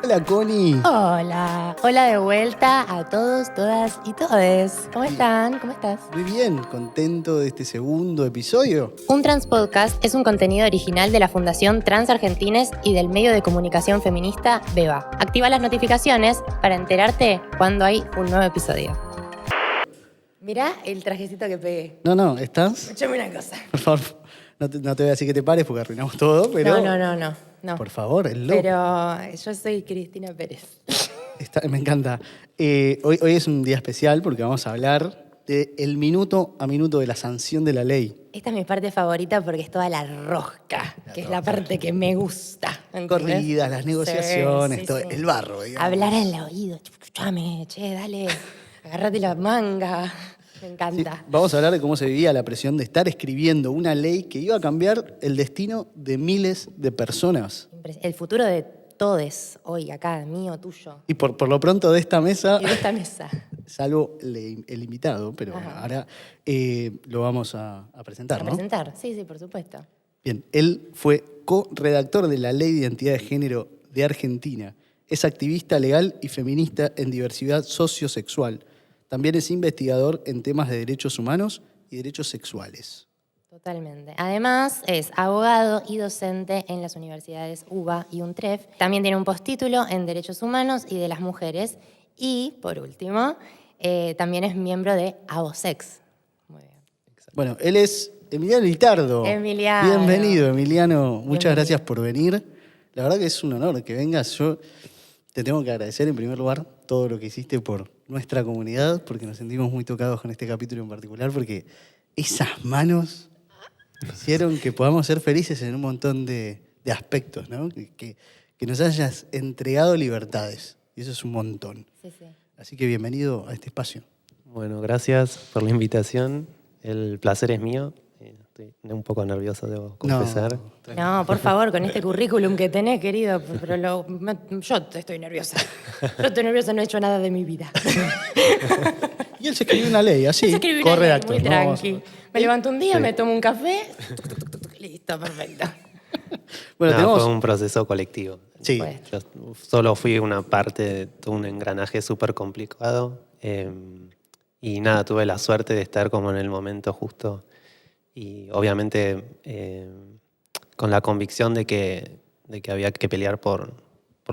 Hola, Connie. Hola, hola de vuelta a todos, todas y todes. ¿Cómo están? ¿Cómo estás? Muy bien, contento de este segundo episodio. Un Trans Podcast es un contenido original de la Fundación Trans Argentines y del medio de comunicación feminista Beba. Activa las notificaciones para enterarte cuando hay un nuevo episodio. Mirá el trajecito que pegué. No, ¿estás? Escúchame una cosa. Por favor, no te voy a decir que te pares porque arruinamos todo, pero... No. Por favor, el look. Pero yo soy Cristina Pérez. Me encanta. Hoy es un día especial porque vamos a hablar del minuto a minuto de la sanción de la ley. Esta es mi parte favorita porque es toda la rosca, que es la parte que me gusta. ¿Entendés? Corridas, las negociaciones, Sí, todo, sí. el barro, digamos. Hablar al oído, escúchame, che, dale, agárrate la manga. Me Sí, encanta. vamos a hablar de cómo se vivía la presión de estar escribiendo una ley que iba a cambiar el destino de miles de personas. El futuro de todes hoy, acá, mío, tuyo, Y por lo pronto de esta mesa, y de esta mesa. salvo el invitado, pero bueno, Ajá. ahora lo vamos a presentar, ¿A ¿no? presentar? Sí, por supuesto. Bien, él fue co-redactor de la Ley de Identidad de Género de Argentina. Es activista legal y feminista en diversidad sociosexual. También es investigador en temas de derechos humanos y derechos sexuales. Totalmente. Además, es abogado y docente en las universidades UBA y UNTREF. También tiene un postítulo en Derechos Humanos y de las Mujeres. Y, por último, también es miembro de Abosex. Muy bien. Bueno, él es Emiliano Litardo. Emiliano. Bienvenido, Emiliano. Muchas Bienvenido. gracias por venir. La verdad que es un honor que vengas. Yo te tengo que agradecer en primer lugar todo lo que hiciste por nuestra comunidad, porque nos sentimos muy tocados con este capítulo en particular, porque esas manos hicieron que podamos ser felices en un montón de aspectos, ¿no? Que nos hayas entregado libertades. Y eso es un montón. Sí, sí. Así que bienvenido a este espacio. Bueno, gracias por la invitación. El placer es mío. Estoy un poco nervioso, debo confesar. No, por favor, con este currículum que tenés, querido, pero yo estoy nerviosa. Yo estoy nerviosa, no he hecho nada de mi vida. Y él se escribió una ley, así, Yo escribí una ley correcto. muy ¿no? tranqui. Me levanto un día, Sí. me tomo un café, listo, perfecto. Bueno, No, tenemos... fue un proceso colectivo. Sí, Pues. Yo solo fui una parte de todo un engranaje súper complicado. Y nada, tuve la suerte de estar como en el momento justo. Y obviamente con la convicción de que había que pelear por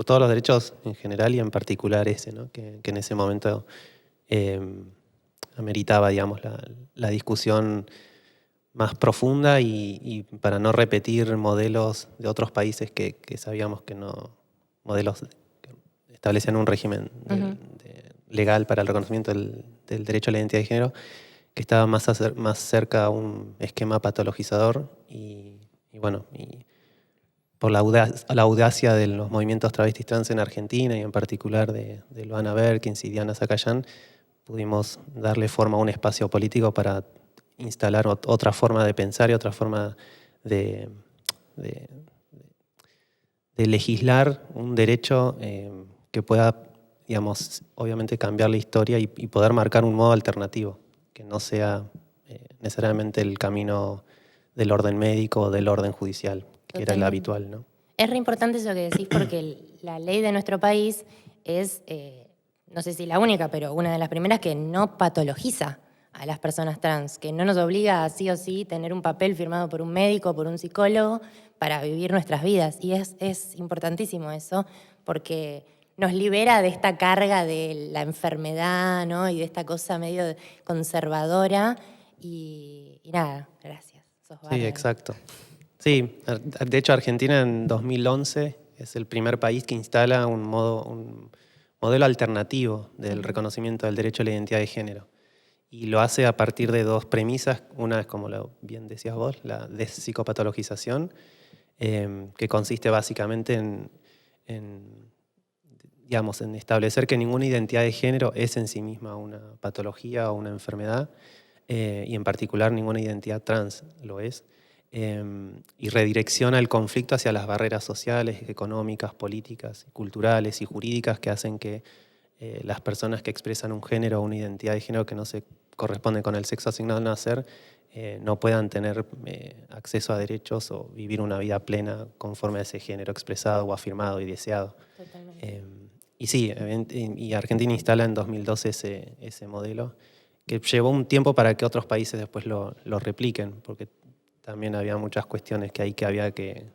todos los derechos en general y en particular ese, ¿no? Que en ese momento ameritaba, digamos, la discusión más profunda y para no repetir modelos de otros países que sabíamos que no, modelos que establecían un régimen legal para el reconocimiento del derecho a la identidad de género, que estaba más cerca a un esquema patologizador y por la audacia de los movimientos travestis trans en Argentina y en particular de Luana Berkins y Diana Zacayán, pudimos darle forma a un espacio político para instalar otra forma de pensar y otra forma de legislar un derecho que pueda, digamos, obviamente cambiar la historia y poder marcar un modo alternativo, que no sea necesariamente el camino del orden médico o del orden judicial, que era el Totalmente. habitual, ¿no? Es re importante eso que decís porque la ley de nuestro país es, no sé si la única, pero una de las primeras que no patologiza a las personas trans, que no nos obliga a sí o sí tener un papel firmado por un médico, por un psicólogo, para vivir nuestras vidas. Y es importantísimo eso, porque nos libera de esta carga de la enfermedad, ¿no? Y de esta cosa medio conservadora. Y nada, gracias. Sos Sí, bárbaro. exacto. Sí, de hecho Argentina en 2011 es el primer país que instala un modelo alternativo del reconocimiento del derecho a la identidad de género. Y lo hace a partir de dos premisas. Una es, como bien decías vos, la despsicopatologización, que consiste básicamente digamos, en establecer que ninguna identidad de género es en sí misma una patología o una enfermedad, y en particular ninguna identidad trans lo es. Y redirecciona el conflicto hacia las barreras sociales, económicas, políticas, culturales y jurídicas que hacen que las personas que expresan un género o una identidad de género que no se corresponde con el sexo asignado al nacer no puedan tener acceso a derechos o vivir una vida plena conforme a ese género expresado o afirmado y deseado. Totalmente. Y sí, y Argentina instala en 2012 ese modelo, que llevó un tiempo para que otros países después lo repliquen, porque también había muchas cuestiones que había que,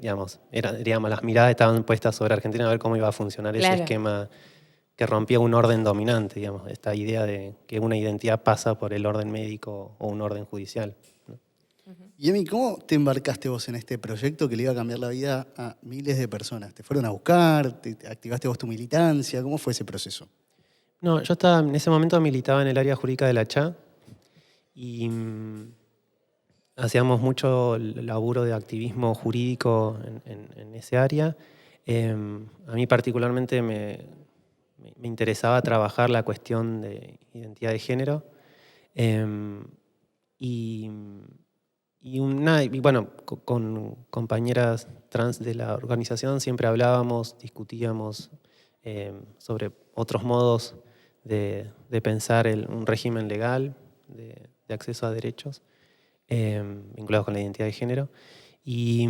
digamos, las miradas estaban puestas sobre Argentina a ver cómo iba a funcionar ese Claro. esquema que rompía un orden dominante, digamos, esta idea de que una identidad pasa por el orden médico o un orden judicial, ¿no? Y Emi, ¿cómo te embarcaste vos en este proyecto que le iba a cambiar la vida a miles de personas? ¿Te fueron a buscar? ¿Te activaste vos tu militancia? ¿Cómo fue ese proceso? No, yo estaba, en ese momento militaba en el área jurídica de la CHA y hacíamos mucho laburo de activismo jurídico en ese área. A mí particularmente me interesaba trabajar la cuestión de identidad de género. Y bueno, con compañeras trans de la organización siempre hablábamos, discutíamos sobre otros modos de pensar un régimen legal de acceso a derechos vinculados con la identidad de género. Y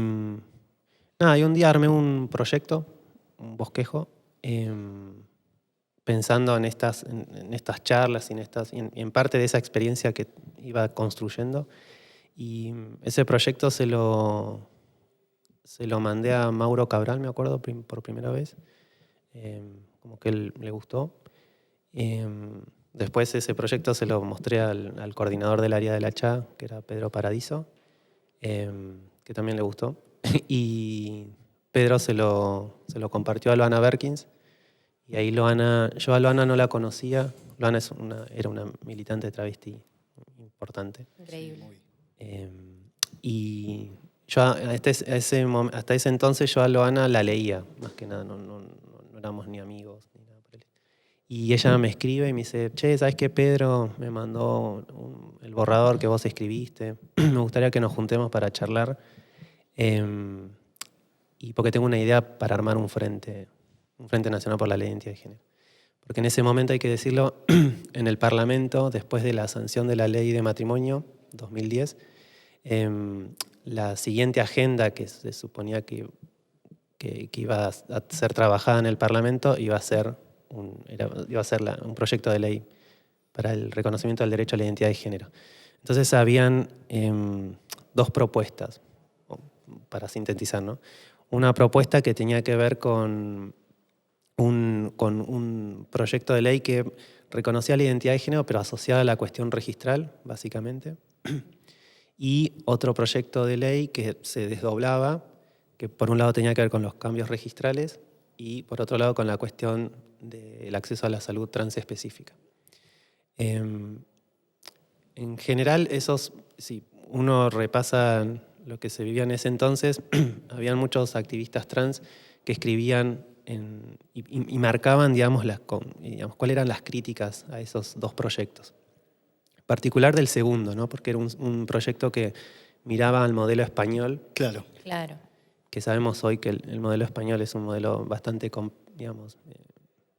nada, y un día armé un proyecto, un bosquejo, pensando en estas charlas y en parte de esa experiencia que iba construyendo. Y ese proyecto se lo mandé a Mauro Cabral, me acuerdo, por primera vez. Como que él le gustó. Después ese proyecto se lo mostré al coordinador del área de la CHA, que era Pedro Paradiso, que también le gustó. Y Pedro se lo compartió a Loana Berkins. Y ahí yo a Loana no la conocía. Loana era una militante travesti importante. Increíble. Y yo hasta ese entonces yo a Loana la leía, más que nada, no éramos ni amigos ni nada por el estilo. Y ella me escribe y me dice, che, ¿sabes qué? Pedro me mandó el borrador que vos escribiste, me gustaría que nos juntemos para charlar, y porque tengo una idea para armar un frente nacional por la ley de identidad de género. Porque en ese momento, hay que decirlo, en el Parlamento, después de la sanción de la ley de matrimonio, 2010, la siguiente agenda que se suponía que iba a ser trabajada en el Parlamento iba a ser un proyecto de ley para el reconocimiento del derecho a la identidad de género. Entonces habían dos propuestas, para sintetizar, ¿no? Una propuesta que tenía que ver con un proyecto de ley que reconocía la identidad de género, pero asociada a la cuestión registral, básicamente. Y otro proyecto de ley que se desdoblaba, que por un lado tenía que ver con los cambios registrales y por otro lado con la cuestión del acceso a la salud transespecífica. En general, si uno repasa lo que se vivía en ese entonces, habían muchos activistas trans que escribían y marcaban, digamos, cuáles eran las críticas a esos dos proyectos. En particular del segundo, ¿no? Porque era un proyecto que miraba al modelo español. Claro. Claro. Que sabemos hoy que el modelo español es un modelo bastante,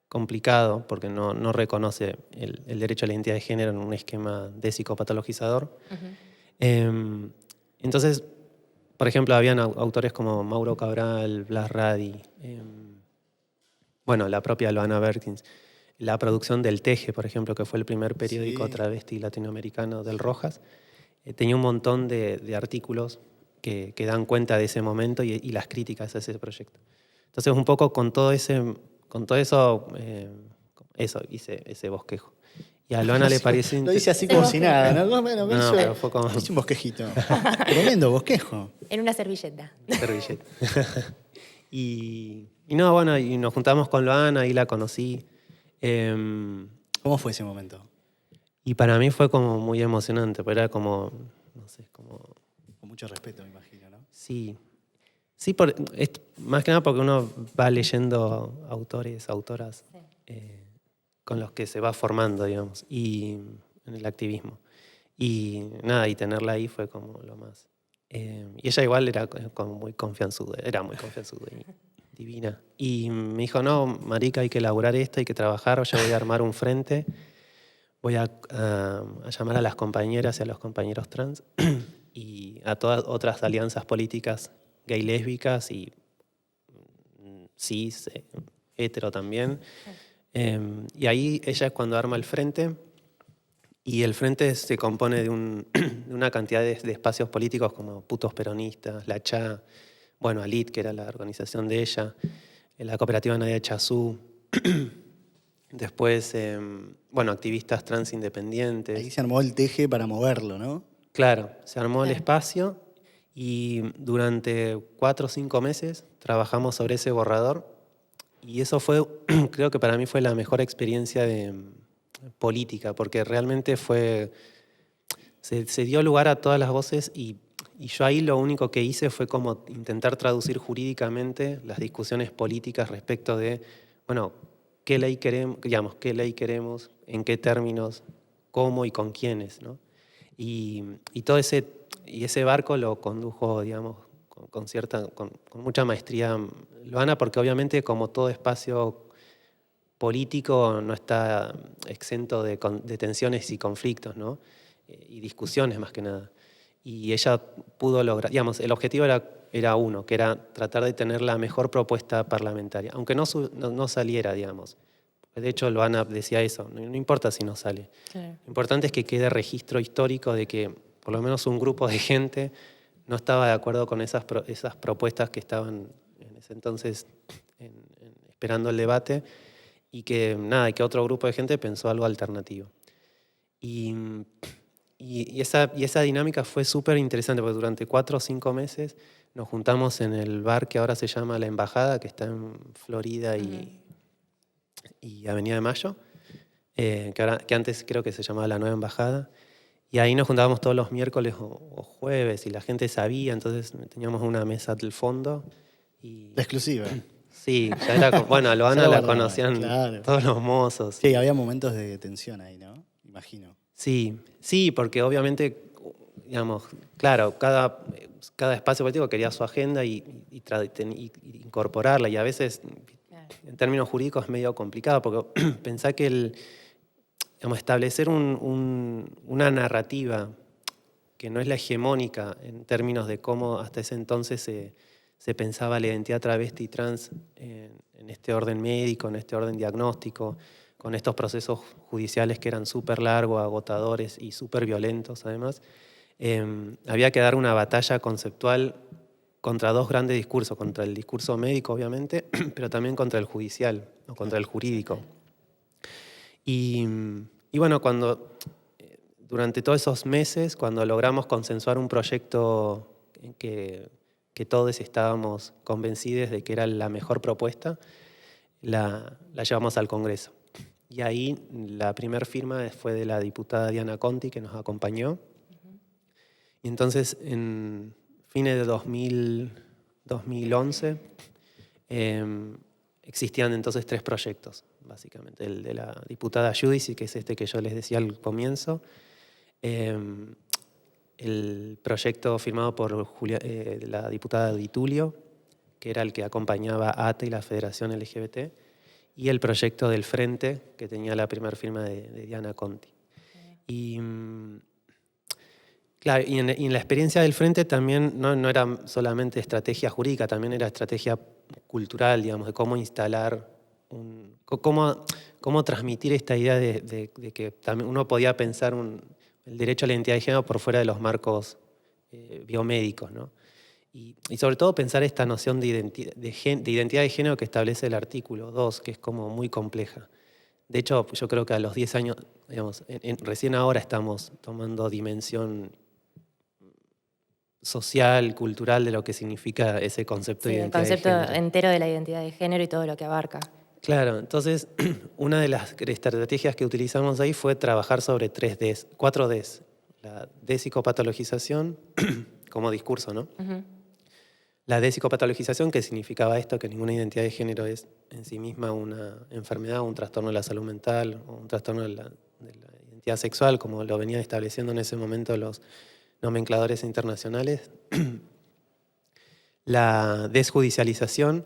complicado, porque no reconoce el derecho a la identidad de género en un esquema de psicopatologizador. Uh-huh. Entonces, por ejemplo, habían autores como Mauro Cabral, Blas Radi, la propia Loana Berkins, la producción del Teje, por ejemplo, que fue el primer periódico travesti latinoamericano del Rojas, tenía un montón de artículos que dan cuenta de ese momento y las críticas a ese proyecto. Entonces, un poco con todo eso hice ese bosquejo. Y a Loana le pareció... Lo hice así como si nada, ¿no? Bueno, pero fue como... hice un bosquejito. Tremendo bosquejo. En una servilleta. Servilleta. y nos juntamos con Loana, y la conocí. ¿Cómo fue ese momento? Y para mí fue como muy emocionante, pero era como, no sé, como... Con mucho respeto, me imagino, ¿no? Sí, más que nada porque uno va leyendo autores, autoras, con los que se va formando, digamos, y en el activismo. Y nada, y tenerla ahí fue como lo más. Y ella igual era como muy confianzuda y divina. Y me dijo, no, marica, hay que elaborar esto, hay que trabajar, yo voy a armar un frente. voy a llamar a las compañeras y a los compañeros trans y a todas otras alianzas políticas gay lésbicas y cis, hetero también. Y ahí ella es cuando arma el frente, y el frente se compone de una cantidad de espacios políticos como Putos Peronistas, La Cha, bueno, Alit, que era la organización de ella, la cooperativa Nadia Chazú, después, bueno, activistas trans independientes. Ahí se armó el teje para moverlo, ¿no? Claro, se armó el Claro. espacio y durante 4 o 5 meses trabajamos sobre ese borrador, y eso fue, creo que para mí fue la mejor experiencia política, porque realmente se dio lugar a todas las voces, y yo ahí lo único que hice fue como intentar traducir jurídicamente las discusiones políticas respecto de, bueno, qué ley queremos, en qué términos, cómo y con quiénes, ¿no? Y todo ese barco lo condujo, digamos, con mucha maestría Luana, porque obviamente, como todo espacio político, no está exento de tensiones y conflictos, ¿no? Y discusiones más que nada. Y ella pudo lograr, digamos, el objetivo era uno, que era tratar de tener la mejor propuesta parlamentaria, aunque no saliera, digamos. De hecho, Luana decía eso, no importa si no sale. Claro. Lo importante es que quede registro histórico de que por lo menos un grupo de gente no estaba de acuerdo con esas propuestas que estaban en ese entonces esperando el debate, y que otro grupo de gente pensó algo alternativo. Y esa dinámica fue súper interesante, porque durante 4 o 5 meses nos juntamos en el bar que ahora se llama La Embajada, que está en Florida y Avenida de Mayo, que antes creo que se llamaba La Nueva Embajada. Y ahí nos juntábamos todos los miércoles o jueves, y la gente sabía, entonces teníamos una mesa del fondo. La exclusiva. Sí, ya era bueno, a Luana Ya la guardaba, conocían claro. todos los mozos. Sí, había momentos de tensión ahí, ¿no? Imagino. Sí, porque obviamente, digamos, claro, cada espacio político quería su agenda y incorporarla, y a veces, Claro. en términos jurídicos, es medio complicado, porque pensá que establecer una narrativa que no es la hegemónica en términos de cómo hasta ese entonces se pensaba la identidad travesti y trans en este orden médico, en este orden diagnóstico, con estos procesos judiciales que eran súper largos, agotadores y súper violentos además. Había que dar una batalla conceptual contra 2 grandes discursos, contra el discurso médico obviamente, pero también contra el judicial o contra el jurídico. Y bueno, durante todos esos meses, cuando logramos consensuar un proyecto en que todos estábamos convencidos de que era la mejor propuesta, la llevamos al Congreso. Y ahí la primera firma fue de la diputada Diana Conti, que nos acompañó. Y entonces, en fines de 2011, existían entonces 3 proyectos, básicamente. El de la diputada Judici, que es este que yo les decía al comienzo. El proyecto firmado por la diputada Di Tulio, que era el que acompañaba a ATE y la Federación LGBT, y el proyecto del Frente, que tenía la primera firma de Diana Conti. Y, claro, y en la experiencia del Frente también no era solamente estrategia jurídica, también era estrategia cultural, digamos, de cómo instalar, cómo transmitir esta idea de que también uno podía pensar el derecho a la identidad de género por fuera de los marcos biomédicos, ¿no? Y sobre todo pensar esta noción de identidad de género que establece el artículo 2, que es como muy compleja. De hecho, yo creo que a los 10 años, digamos, recién ahora estamos tomando dimensión social, cultural, de lo que significa ese concepto de Sí, el identidad de concepto género. entero de la identidad de género y todo lo que abarca. Claro, entonces una de las estrategias que utilizamos ahí fue trabajar sobre 4 Ds. La despsicopatologización como discurso, ¿no? Uh-huh. La despsicopatologización, que significaba esto, que ninguna identidad de género es en sí misma una enfermedad, un trastorno de la salud mental o un trastorno de la identidad sexual, como lo venían estableciendo en ese momento los nomencladores internacionales. La desjudicialización,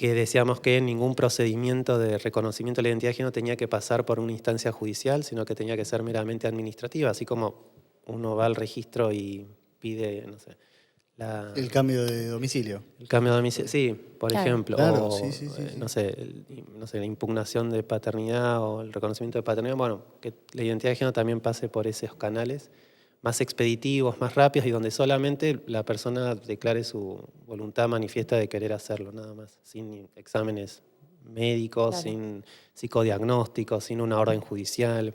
que decíamos que ningún procedimiento de reconocimiento de la identidad de género tenía que pasar por una instancia judicial, sino que tenía que ser meramente administrativa, así como uno va al registro y pide, no sé, El cambio de domicilio. el cambio de domicilio, sí, por Claro. ejemplo, Claro, o sí. no sé, la impugnación de paternidad o el reconocimiento de paternidad, bueno, que la identidad de género también pase por esos canales más expeditivos, más rápidos y donde solamente la persona declare su voluntad manifiesta de querer hacerlo, nada más, sin exámenes médicos, Claro. sin psicodiagnósticos, sin una orden judicial.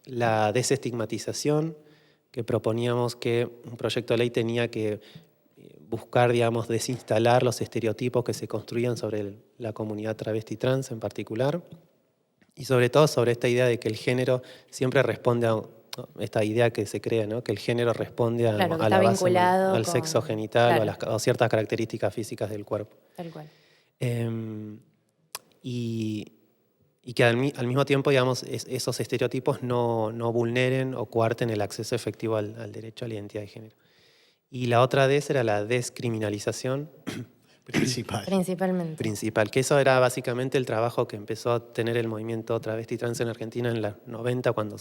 La desestigmatización, que proponíamos que un proyecto de ley tenía que buscar, digamos, desinstalar los estereotipos que se construían sobre la comunidad travesti trans en particular, y sobre todo sobre esta idea de que el género siempre responde a esta idea que se crea, ¿no? Que el género responde a, Claro, que a está la base, vinculado al con- sexo genital claro. o a ciertas características físicas del cuerpo. Tal cual. Y que al mismo tiempo, digamos, esos estereotipos no vulneren o coarten el acceso efectivo al derecho a la identidad de género. Y la otra era la descriminalización Principalmente. principal, que eso era básicamente el trabajo que empezó a tener el movimiento travesti trans en Argentina en los 90, cuando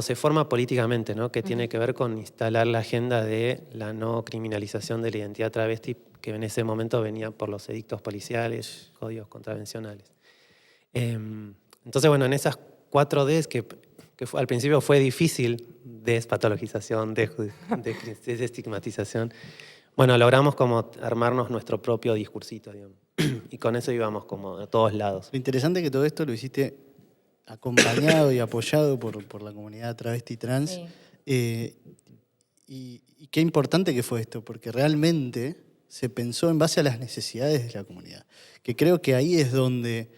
se forma políticamente, ¿no? Que tiene que ver con instalar la agenda de la no criminalización de la identidad travesti, que en ese momento venía por los edictos policiales, códigos contravencionales. Entonces, bueno, en esas 4 Ds que al principio fue difícil, despatologización, desestigmatización, bueno, logramos como armarnos nuestro propio discursito, digamos. Y con eso íbamos como a todos lados. Lo interesante es que todo esto lo hiciste acompañado y apoyado por la comunidad travesti trans. Sí. Y qué importante que fue esto, porque realmente se pensó en base a las necesidades de la comunidad. Que creo que ahí es donde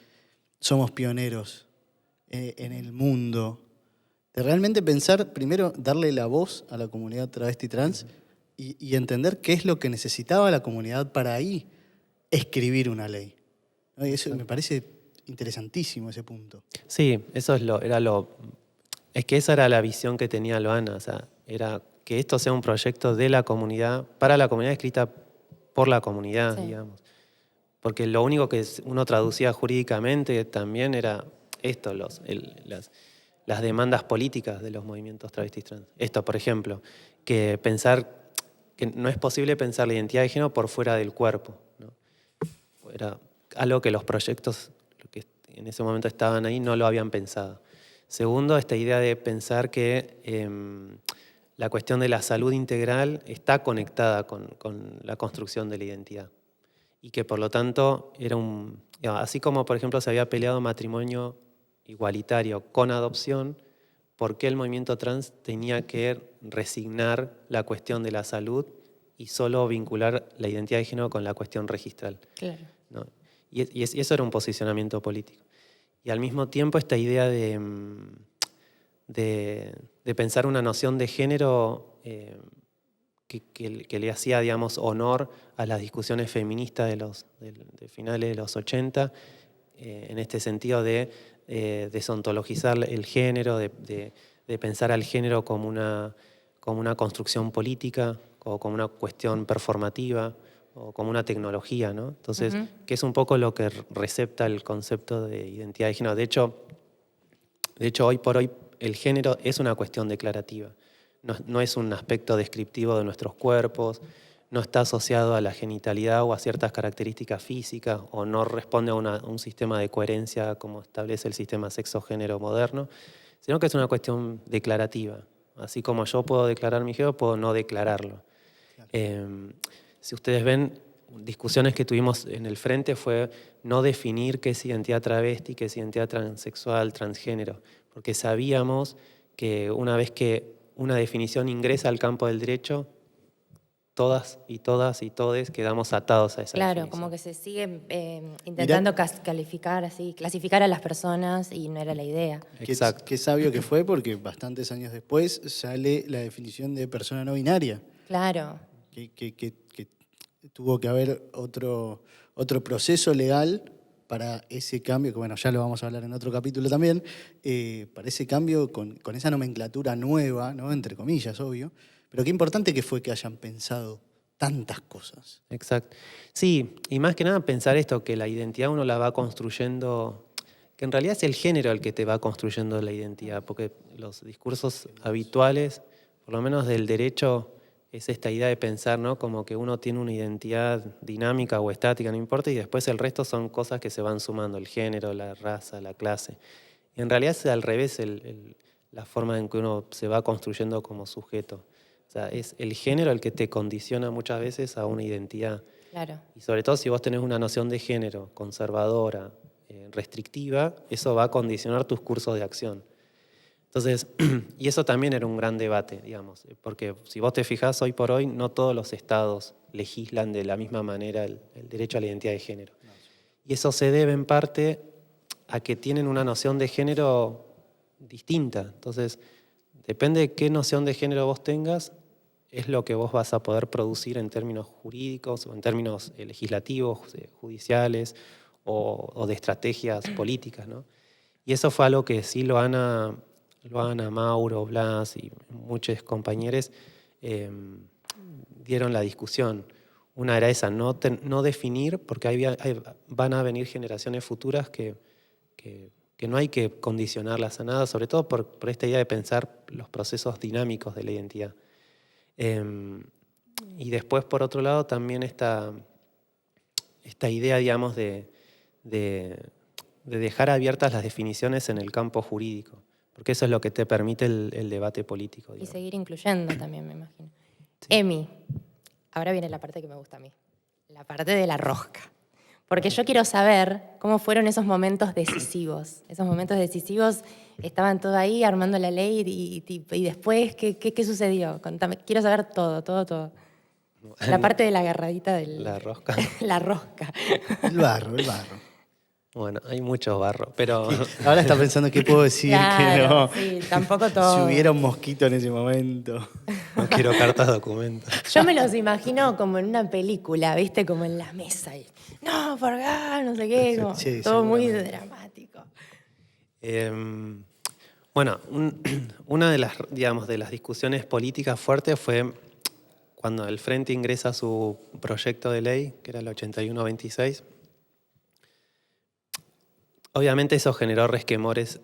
somos pioneros en el mundo. De realmente pensar, primero, darle la voz a la comunidad travesti trans y entender qué es lo que necesitaba la comunidad para ahí escribir una ley. ¿No? Y eso me parece interesantísimo, ese punto. Sí, eso es que esa era la visión que tenía Loana, o sea, era que esto sea un proyecto de la comunidad, para la comunidad, escrita por la comunidad, Sí. digamos. Porque lo único que uno traducía jurídicamente también era esto, las demandas políticas de los movimientos travestis trans. Esto, por ejemplo, que no es posible pensar la identidad de género por fuera del cuerpo, ¿no? Era algo que los proyectos que en ese momento estaban ahí no lo habían pensado. Segundo, esta idea de pensar que la cuestión de la salud integral está conectada con la construcción de la identidad. Y que por lo tanto así como por ejemplo se había peleado matrimonio igualitario con adopción, ¿por qué el movimiento trans tenía que resignar la cuestión de la salud y solo vincular la identidad de género con la cuestión registral? Claro. ¿No? Y eso era un posicionamiento político. Y al mismo tiempo esta idea de pensar una noción de género que le hacía, digamos, honor a las discusiones feministas de finales de los 80, en este sentido de desontologizar el género, de pensar al género como una construcción política o como una cuestión performativa o como una tecnología, ¿no? Entonces, que es un poco lo que recepta el concepto de identidad de género. De hecho, hoy por hoy el género es una cuestión declarativa. No es un aspecto descriptivo de nuestros cuerpos, no está asociado a la genitalidad o a ciertas características físicas, o no responde a un sistema de coherencia como establece el sistema sexo-género moderno, sino que es una cuestión declarativa. Así como yo puedo declarar mi género, puedo no declararlo. Si ustedes ven, discusiones que tuvimos en el frente fue no definir qué es identidad travesti, qué es identidad transexual, transgénero, porque sabíamos que una vez que una definición ingresa al campo del derecho, todas y todes quedamos atados a esa Claro, definición. como que se sigue intentando clasificar a las personas y no era la idea. Exacto. Qué sabio que fue, porque bastantes años después sale la definición de persona no binaria. Claro. Que tuvo que haber otro proceso legal para ese cambio, que bueno, ya lo vamos a hablar en otro capítulo también, para ese cambio con esa nomenclatura nueva, ¿no? Entre comillas, obvio. Pero qué importante que fue que hayan pensado tantas cosas. Exacto. Sí, y más que nada pensar esto, que la identidad uno la va construyendo, que en realidad es el género el que te va construyendo la identidad, porque los discursos habituales, por lo menos del derecho, es esta idea de pensar, ¿no? Como que uno tiene una identidad dinámica o estática, no importa, y después el resto son cosas que se van sumando, el género, la raza, la clase. Y en realidad es al revés la forma en que uno se va construyendo como sujeto. O sea, es el género el que te condiciona muchas veces a una identidad. Claro. Y sobre todo si vos tenés una noción de género conservadora, restrictiva, eso va a condicionar tus cursos de acción. Entonces, y eso también era un gran debate, digamos, porque si vos te fijás, hoy por hoy no todos los estados legislan de la misma manera el derecho a la identidad de género. Y eso se debe en parte a que tienen una noción de género distinta. Entonces, depende de qué noción de género vos tengas, es lo que vos vas a poder producir en términos jurídicos o en términos legislativos, judiciales o de estrategias políticas, ¿no? Y eso fue algo que sí Loana, Mauro, Blas y muchos compañeros dieron la discusión. Una era esa, no definir, porque van a venir generaciones futuras que no hay que condicionarlas a nada, sobre todo por esta idea de pensar los procesos dinámicos de la identidad. Y después, por otro lado, también esta idea, digamos, de dejar abiertas las definiciones en el campo jurídico, porque eso es lo que te permite el debate político. Y digamos. seguir incluyendo también, me imagino. Sí. Emi, ahora viene la parte que me gusta a mí, la parte de la rosca. Porque yo quiero saber cómo fueron esos momentos decisivos. Esos momentos decisivos, estaban todo ahí armando la ley y después, ¿qué sucedió? Contame, quiero saber todo. La parte de la agarradita del... La rosca. La rosca. El barro. Bueno, hay mucho barro, pero Ahora está pensando qué puedo decir, que no. Sí, tampoco todo. Si hubiera un mosquito en ese momento. no quiero cartas documentos. Yo me los imagino como en una película, ¿viste? Como en la mesa. Y, no, por acá, no sé qué. Como, Sí, todo muy seguramente. dramático. Bueno, una de las discusiones políticas fuertes fue cuando el Frente ingresa su proyecto de ley, que era el 8126. Obviamente eso generó resquemores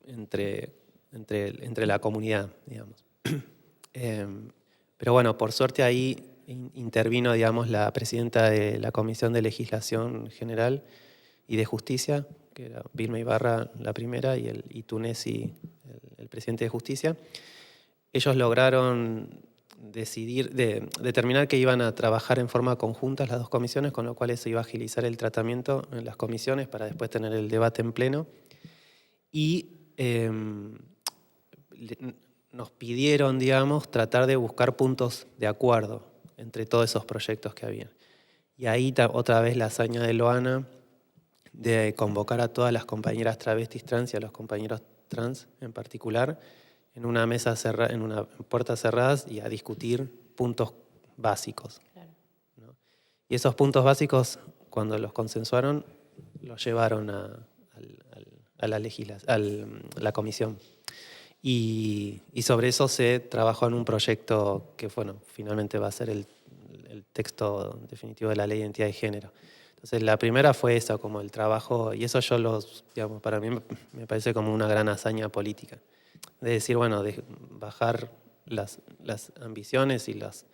entre la comunidad, digamos. Pero bueno, por suerte ahí intervino, digamos, la presidenta de la Comisión de Legislación General y de Justicia, que era Vilma Ibarra la primera y Tunesi el presidente de Justicia. Ellos lograron determinar que iban a trabajar en forma conjunta las dos comisiones, con lo cual se iba a agilizar el tratamiento en las comisiones para después tener el debate en pleno. Y nos pidieron, digamos, tratar de buscar puntos de acuerdo entre todos esos proyectos que había. Y ahí otra vez la hazaña de Loana de convocar a todas las compañeras travestis trans y a los compañeros trans en particular en una mesa cerrada, en una puertas cerradas y a discutir puntos básicos. Claro. ¿No? Y esos puntos básicos, cuando los consensuaron, los llevaron a la comisión. Y sobre eso se trabajó en un proyecto que, bueno, finalmente va a ser el texto definitivo de la Ley de Identidad de Género. Entonces, la primera fue eso, como el trabajo, y eso digamos, para mí me parece como una gran hazaña política. De decir, bueno, de bajar las ambiciones y las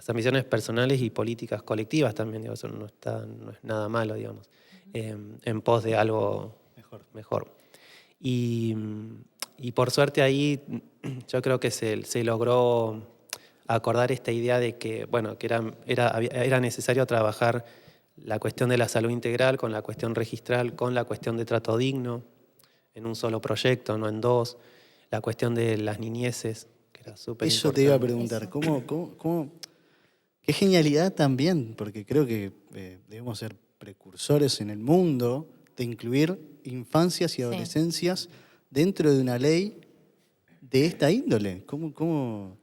ambiciones personales y políticas colectivas también, digo, eso no es nada malo, digamos, en pos de algo mejor. Y por suerte ahí yo creo que se logró acordar esta idea de que, bueno, que era necesario trabajar la cuestión de la salud integral con la cuestión registral, con la cuestión de trato digno, en un solo proyecto, no en dos, la cuestión de las niñeces, que era súper importante. Eso te iba a preguntar, ¿cómo? Qué genialidad también, porque creo que debemos ser precursores en el mundo de incluir infancias y adolescencias dentro de una ley de esta índole. ¿Cómo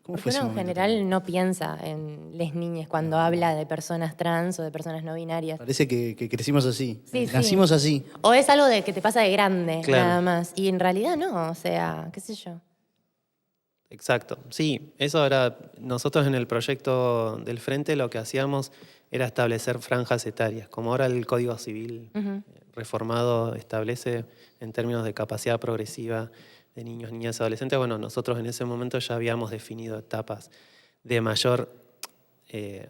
Porque fue ese uno en momento? general no piensa en les niñas cuando habla de personas trans o de personas no binarias. Parece que crecimos así, Sí, sí. nacimos así. O es algo de que te pasa de grande, Claro. nada más. Y en realidad no, o sea, qué sé yo. Exacto, sí, eso era, nosotros en el proyecto del Frente lo que hacíamos era establecer franjas etarias, como ahora el Código Civil reformado establece en términos de capacidad progresiva de niños, niñas y adolescentes. Bueno, nosotros en ese momento ya habíamos definido etapas de mayor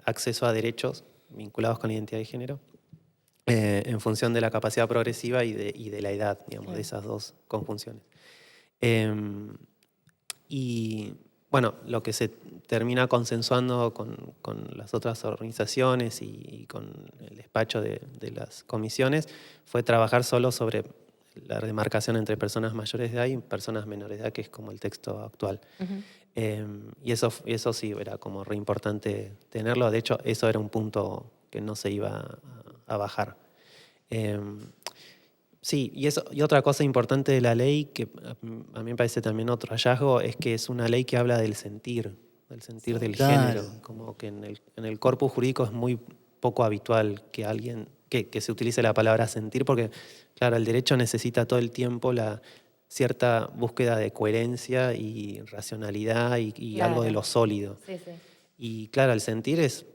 acceso a derechos vinculados con la identidad de género en función de la capacidad progresiva y de la edad, digamos, de esas dos conjunciones. Y bueno, lo que se termina consensuando con las otras organizaciones y con el despacho de las comisiones fue trabajar solo sobre la demarcación entre personas mayores de edad y personas menores de edad, que es como el texto actual. Y eso sí, era como re importante tenerlo. De hecho, eso era un punto que no se iba a bajar. Sí, y otra cosa importante de la ley, que a mí me parece también otro hallazgo, es que es una ley que habla del sentir del Claro. género. Como que en el corpus jurídico es muy poco habitual que alguien que se utilice la palabra sentir, porque, claro, el derecho necesita todo el tiempo la cierta búsqueda de coherencia y racionalidad y algo de lo sólido. Sí, sí. Y claro, el sentir es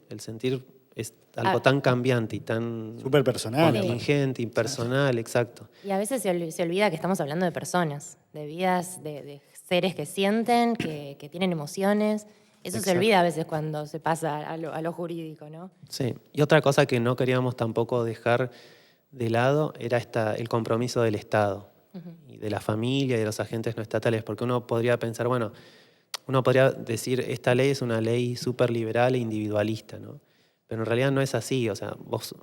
algo tan cambiante y tan Súper personal. contingente, impersonal, exacto. Y a veces se olvida que estamos hablando de personas, de vidas, de seres que sienten, que tienen emociones. Eso se olvida a veces cuando se pasa a lo jurídico, ¿no? Sí, y otra cosa que no queríamos tampoco dejar de lado era el compromiso del Estado y de la familia y de los agentes no estatales, porque uno podría pensar, bueno, uno podría decir, esta ley es una ley súper liberal e individualista, ¿no? Pero en realidad no es así, o sea, vos,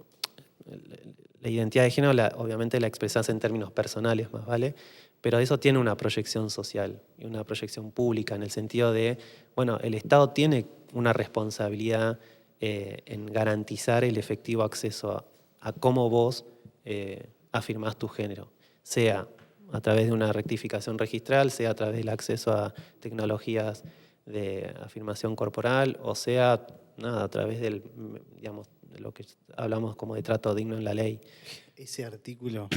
la identidad de género obviamente la expresás en términos personales, más vale, pero eso tiene una proyección social y una proyección pública en el sentido de, bueno, el Estado tiene una responsabilidad en garantizar el efectivo acceso a cómo vos afirmás tu género, sea a través de una rectificación registral, sea a través del acceso a tecnologías de afirmación corporal, o sea, nada, a través digamos, de lo que hablamos como de trato digno en la ley. Ese artículo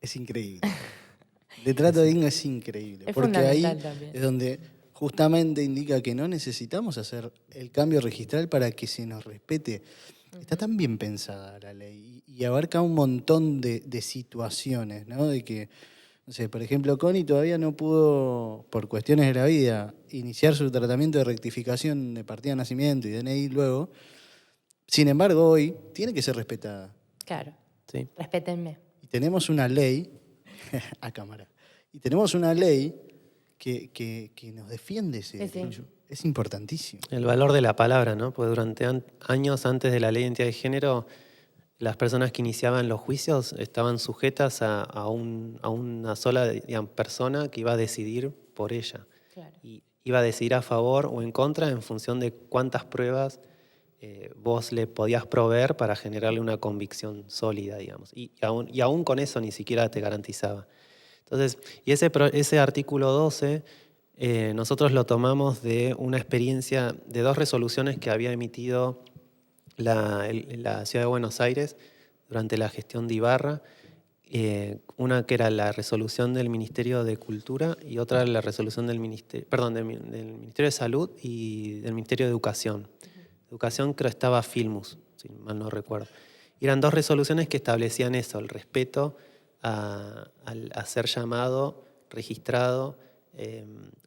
es increíble. De trato digno es increíble. Es porque ahí fundamental también. es donde justamente indica que no necesitamos hacer el cambio registral para que se nos respete. Está tan bien pensada la ley y abarca un montón de situaciones, ¿no? De que, no sé, por ejemplo, Connie todavía no pudo, por cuestiones de la vida, iniciar su tratamiento de rectificación de partida de nacimiento y DNI luego. Sin embargo, hoy tiene que ser respetada. Claro. Sí. Respétenme. Y tenemos una ley, a cámara, y tenemos una ley que nos defiende ese Sí, sí. derecho. Es importantísimo. El valor de la palabra, ¿no? Porque durante años antes de la ley de identidad de género, las personas que iniciaban los juicios estaban sujetas a una sola, digamos, persona que iba a decidir por ella. Claro. Y iba a decidir a favor o en contra en función de cuántas pruebas vos le podías proveer para generarle una convicción sólida, digamos. Y aún con eso ni siquiera te garantizaba. Entonces, y ese artículo 12 nosotros lo tomamos de una experiencia de 2 resoluciones que había emitido la Ciudad de Buenos Aires durante la gestión de Ibarra. Una que era la resolución del Ministerio de Cultura y otra la resolución del Ministerio de Salud y del Ministerio de Educación. Educación creo estaba Filmus, si mal no recuerdo. Y eran 2 resoluciones que establecían eso, el respeto a ser llamado, registrado,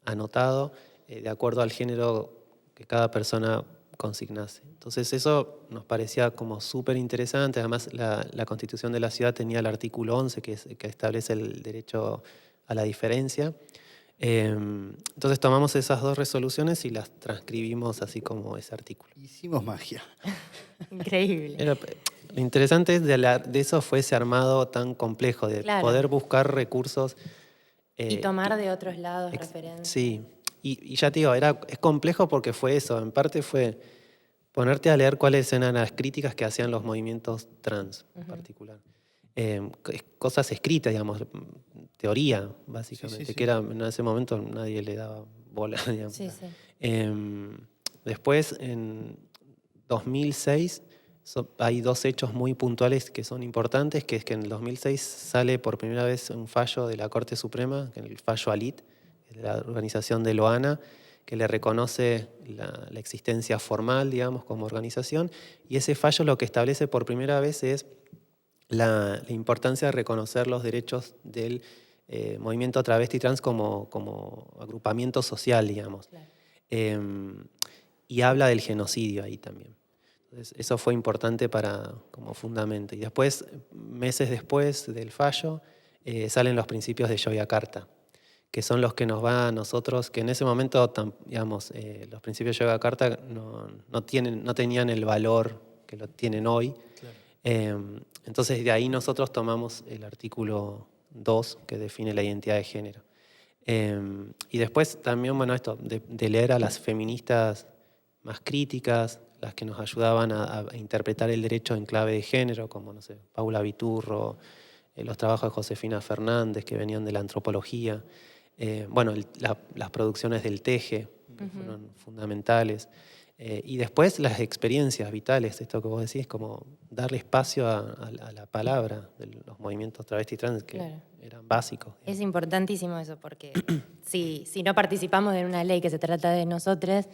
anotado, de acuerdo al género que cada persona consignase. Entonces eso nos parecía como súper interesante. Además la Constitución de la Ciudad tenía el artículo 11 que establece el derecho a la diferencia. Entonces tomamos esas 2 resoluciones y las transcribimos así como ese artículo. Hicimos magia. Increíble. Lo interesante de eso fue ese armado tan complejo, de Claro. poder buscar recursos. Y tomar de otros lados Ex- referencias. Sí, y ya te digo, es complejo porque fue eso, en parte fue ponerte a leer cuáles eran las críticas que hacían los movimientos trans en particular. Cosas escritas, digamos, teoría, básicamente, Sí. que era, en ese momento nadie le daba bola, digamos. Sí, sí. Después, en 2006, hay 2 hechos muy puntuales que son importantes, que es que en el 2006 sale por primera vez un fallo de la Corte Suprema, el fallo Alit, de la organización de Loana, que le reconoce la existencia formal, digamos, como organización, y ese fallo lo que establece por primera vez es la importancia de reconocer los derechos del movimiento travesti trans como agrupamiento social, digamos. Claro. Y habla del genocidio ahí también. Entonces, eso fue importante como fundamento. Y después, meses después del fallo, salen los principios de Yogyakarta, que son los que nos va a nosotros, que en ese momento, digamos, los principios de Yogyakarta no tenían el valor que lo tienen hoy. Claro. Entonces, de ahí nosotros tomamos el artículo 2, que define la identidad de género. Y después también, bueno, esto de leer a las feministas más críticas, las que nos ayudaban a interpretar el derecho en clave de género, como, no sé, Paula Viturro, los trabajos de Josefina Fernández, que venían de la antropología, bueno, las producciones del Teje, que fueron fundamentales. Y después las experiencias vitales, esto que vos decís, como darle espacio a la palabra de los movimientos travesti trans, que claro, eran básicos. Digamos. Es importantísimo eso, porque si no participamos de una ley que se trata de nosotros...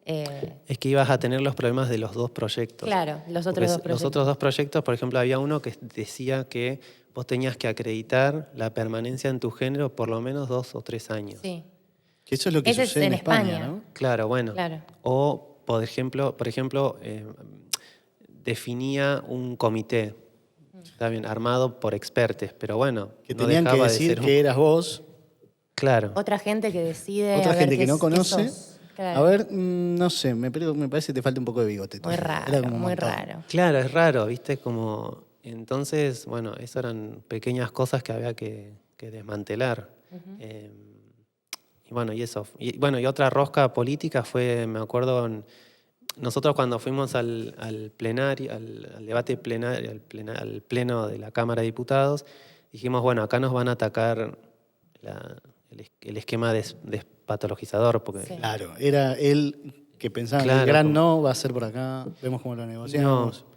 Es que ibas a tener los problemas de los dos proyectos. Claro, los otros dos proyectos. Los otros dos proyectos, por ejemplo, había uno que decía que vos tenías que acreditar la permanencia en tu género por lo menos 2 o 3 años. Sí. Que eso es lo que Ese sucede es en España, España. ¿no? Claro, bueno. Claro. O, por ejemplo, definía un comité, está bien, armado por expertos, pero bueno, Que no tenían que dejaba de decir ser que eras vos, Claro. Otra gente que decide... otra a ver gente que qué no qué conoce. sos. Claro. A ver, no sé, me parece que te falta un poco de bigote. Muy Era raro, como un muy montón. raro. Claro, es raro, ¿viste? Como, entonces, bueno, eso eran pequeñas cosas que había que desmantelar. Y bueno, y eso. Y otra rosca política fue, me acuerdo, nosotros cuando fuimos al plenario, al debate plenario, al pleno de la Cámara de Diputados, dijimos, bueno, acá nos van a atacar el esquema despatologizador, porque Sí. Claro, era él que pensaba que Claro, el gran como- no va a ser por acá, vemos cómo lo negociamos. No.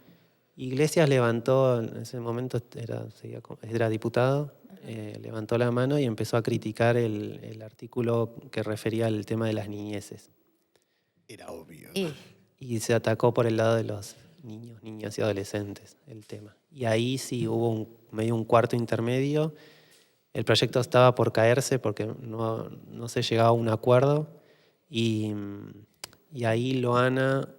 Iglesias levantó, en ese momento era diputado, levantó la mano y empezó a criticar el artículo que refería al tema de las niñeces. Era obvio. Y se atacó por el lado de los niños, niñas y adolescentes el tema. Y ahí sí hubo medio un cuarto intermedio. El proyecto estaba por caerse porque no se llegaba a un acuerdo. Y ahí Loana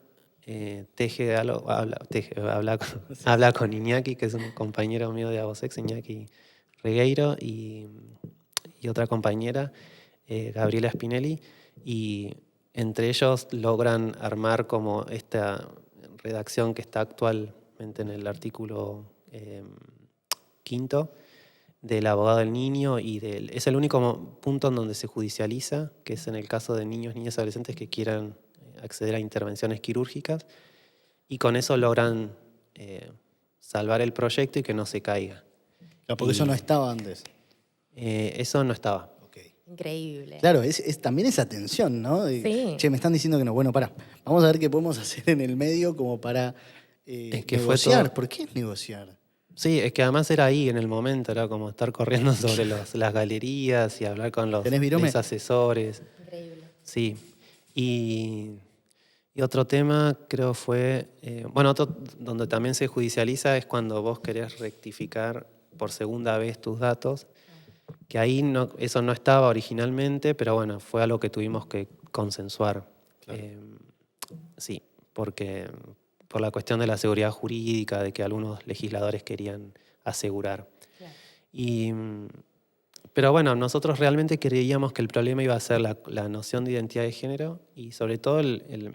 habla con Iñaki, que es un compañero mío de Avosex, Iñaki Regueiro, y otra compañera, Gabriela Spinelli, y entre ellos logran armar como esta redacción que está actualmente en el artículo 5 del abogado del niño es el único punto en donde se judicializa, que es en el caso de niños, niñas y adolescentes que quieran acceder a intervenciones quirúrgicas, y con eso logran salvar el proyecto y que no se caiga. Claro, porque eso no estaba antes. Eso no estaba. Increíble. Claro, es también esa tensión, ¿no? Sí. Che, me están diciendo que no. Bueno, pará. Vamos a ver qué podemos hacer en el medio como para Es que fue negociar. todo- ¿Por qué es negociar? Sí, es que además era ahí en el momento, era como estar corriendo sobre las galerías y hablar con los ¿Tenés virome? asesores. Increíble. Sí. Y otro tema creo fue, otro donde también se judicializa es cuando vos querés rectificar por segunda vez tus datos, que ahí eso no estaba originalmente, pero bueno, fue algo que tuvimos que consensuar. Claro. Sí, por la cuestión de la seguridad jurídica, de que algunos legisladores querían asegurar. Claro. Pero bueno, nosotros realmente creíamos que el problema iba a ser la noción de identidad de género y sobre todo el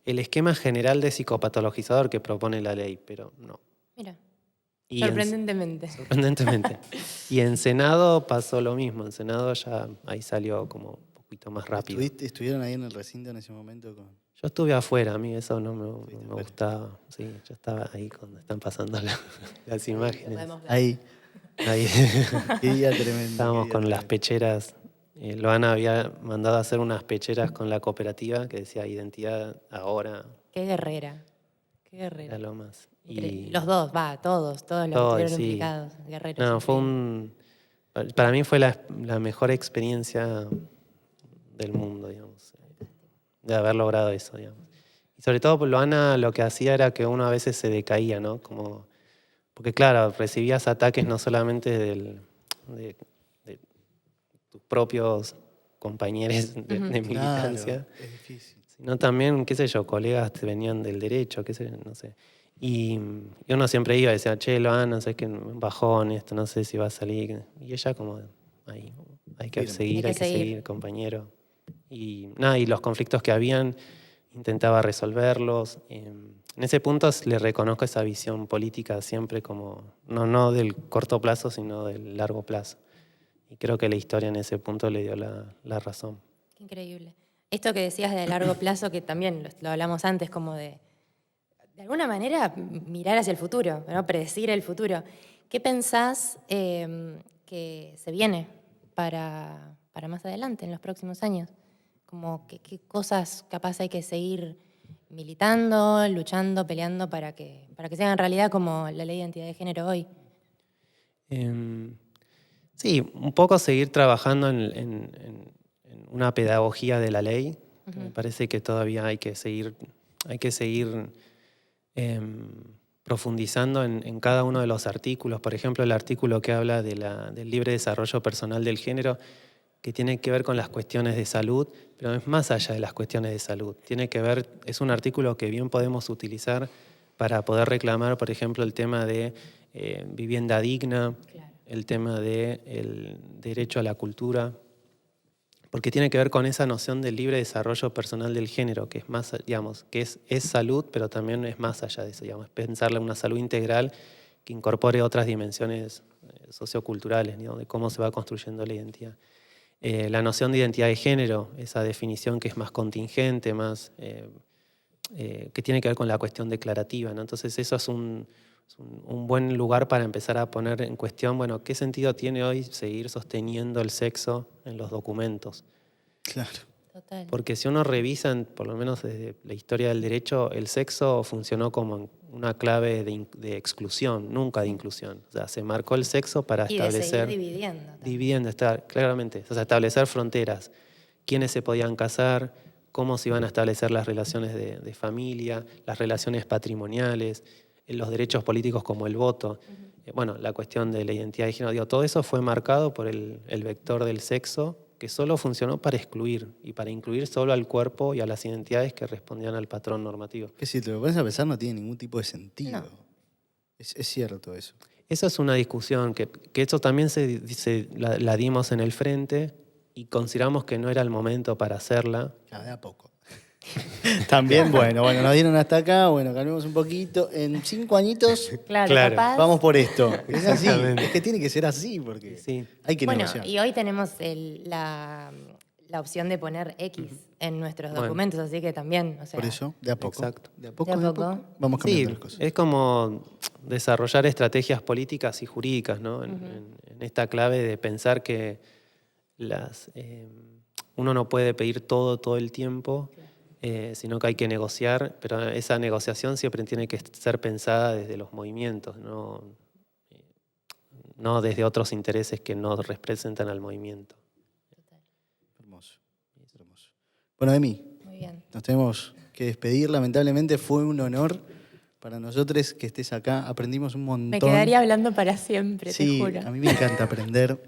esquema general de psicopatologizador que propone la ley, pero no. Mira, Y sorprendentemente. sorprendentemente. Y en Senado pasó lo mismo, en Senado ya ahí salió como un poquito más rápido. ¿Estuvieron ahí en el recinto en ese momento? Yo estuve afuera, a mí eso no me afuera. gustaba. Sí, yo estaba ahí cuando están pasando las imágenes. Podemos ver. Ahí. Ahí. Qué día tremendo. Estábamos qué día con las tremendo. pecheras. Loana había mandado a hacer unas pecheras con la cooperativa que decía identidad ahora. Qué guerrera. Qué guerrera. Era lo más. Increíble. Los dos, todos los Todos, que estuvieron sí. implicados, guerreros. No, fue increíble. para mí fue la mejor experiencia del mundo, digamos, de haber logrado eso, digamos. Y sobre todo Loana lo que hacía era que uno a veces se decaía, ¿no? Porque claro, recibías ataques no solamente de tus propios compañeros de militancia, Claro, es difícil. sino también, qué sé yo, colegas que venían del derecho, qué sé yo, no sé. Y uno siempre iba y decía, che, Loana, sé que un bajón esto, no sé si va a salir. Y ella como, ahí, hay que seguir, compañero. Y nada, y los conflictos que habían, intentaba resolverlos. En ese punto le reconozco esa visión política siempre como, no del corto plazo, sino del largo plazo. Y creo que la historia en ese punto le dio la razón. Qué increíble. Esto que decías de largo plazo, que también lo hablamos antes, como de alguna manera mirar hacia el futuro, ¿no? Predecir el futuro. ¿Qué pensás que se viene para más adelante, en los próximos años? Como qué cosas capaz hay que seguir militando, luchando, peleando para que se hagan realidad como la ley de identidad de género hoy. Sí, un poco seguir trabajando en una pedagogía de la ley. Uh-huh. Me parece que todavía hay que seguir profundizando en cada uno de los artículos. Por ejemplo, el artículo que habla del libre desarrollo personal del género, que tiene que ver con las cuestiones de salud, pero es más allá de las cuestiones de salud. Es un artículo que bien podemos utilizar para poder reclamar, por ejemplo, el tema de vivienda digna, claro, el tema del derecho a la cultura, porque tiene que ver con esa noción del libre desarrollo personal del género, que es más, digamos, que es salud, pero también es más allá de eso, digamos, es pensarle una salud integral que incorpore otras dimensiones socioculturales, digamos, de cómo se va construyendo la identidad. La noción de identidad de género, esa definición que es más contingente, más que tiene que ver con la cuestión declarativa, ¿no? Entonces eso es un buen lugar para empezar a poner en cuestión, bueno, ¿qué sentido tiene hoy seguir sosteniendo el sexo en los documentos? Claro. Total. Porque si uno revisa, por lo menos desde la historia del derecho, el sexo funcionó como una clave de exclusión, nunca de inclusión. O sea, se marcó el sexo para establecer... Y de seguir dividiendo, claramente. O sea, establecer fronteras. Quiénes se podían casar, cómo se iban a establecer las relaciones de familia, las relaciones patrimoniales, los derechos políticos como el voto. Uh-huh. Bueno, la cuestión de la identidad de género, todo eso fue marcado por el vector del sexo, que solo funcionó para excluir y para incluir solo al cuerpo y a las identidades que respondían al patrón normativo. Que si te lo pones a pensar no tiene ningún tipo de sentido. No. Es cierto eso. Eso es una discusión que eso también la dimos en el frente y consideramos que no era el momento para hacerla. De a poco. También, bueno, nos dieron hasta acá, bueno, calmemos un poquito. En 5 añitos, claro. Capaz. Vamos por esto. Es así, es que tiene que ser así, porque sí, hay que negociar. Y hoy tenemos la opción de poner X en nuestros documentos, así que también, o sea... Por eso, de a poco. Exacto. De a poco. Vamos cambiando las cosas. Es como desarrollar estrategias políticas y jurídicas, ¿no? En esta clave de pensar que uno no puede pedir todo el tiempo, sino que hay que negociar, pero esa negociación siempre tiene que ser pensada desde los movimientos, no desde otros intereses que no representan al movimiento. Hermoso. Bueno, Emi, muy bien, nos tenemos que despedir. Lamentablemente fue un honor para nosotros que estés acá. Aprendimos un montón. Me quedaría hablando para siempre, sí, te juro. A mí me encanta aprender.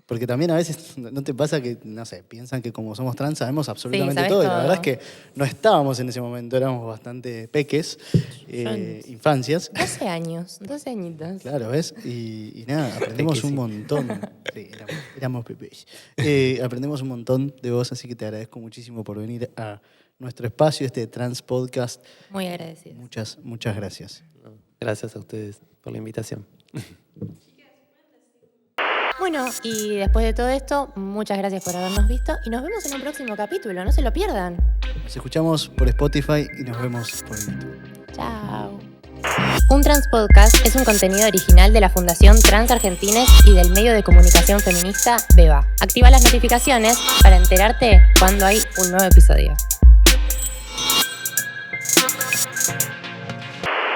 Porque también a veces, ¿no te pasa que, no sé, piensan que como somos trans sabemos absolutamente todo? Y la verdad es que no estábamos en ese momento, éramos bastante peques, infancias. 12 años, 12 añitos. Claro, ¿ves? Y nada, aprendemos un montón. Sí, éramos bebés. Aprendemos un montón de vos, así que te agradezco muchísimo por venir a nuestro espacio, este Trans Podcast. Muy agradecido. Muchas gracias. Gracias a ustedes por la invitación. Bueno, y después de todo esto, muchas gracias por habernos visto y nos vemos en un próximo capítulo, no se lo pierdan. Nos escuchamos por Spotify y nos vemos por YouTube. Chao. Un Trans Podcast es un contenido original de la Fundación Trans Argentines y del medio de comunicación feminista Beba. Activa las notificaciones para enterarte cuando hay un nuevo episodio.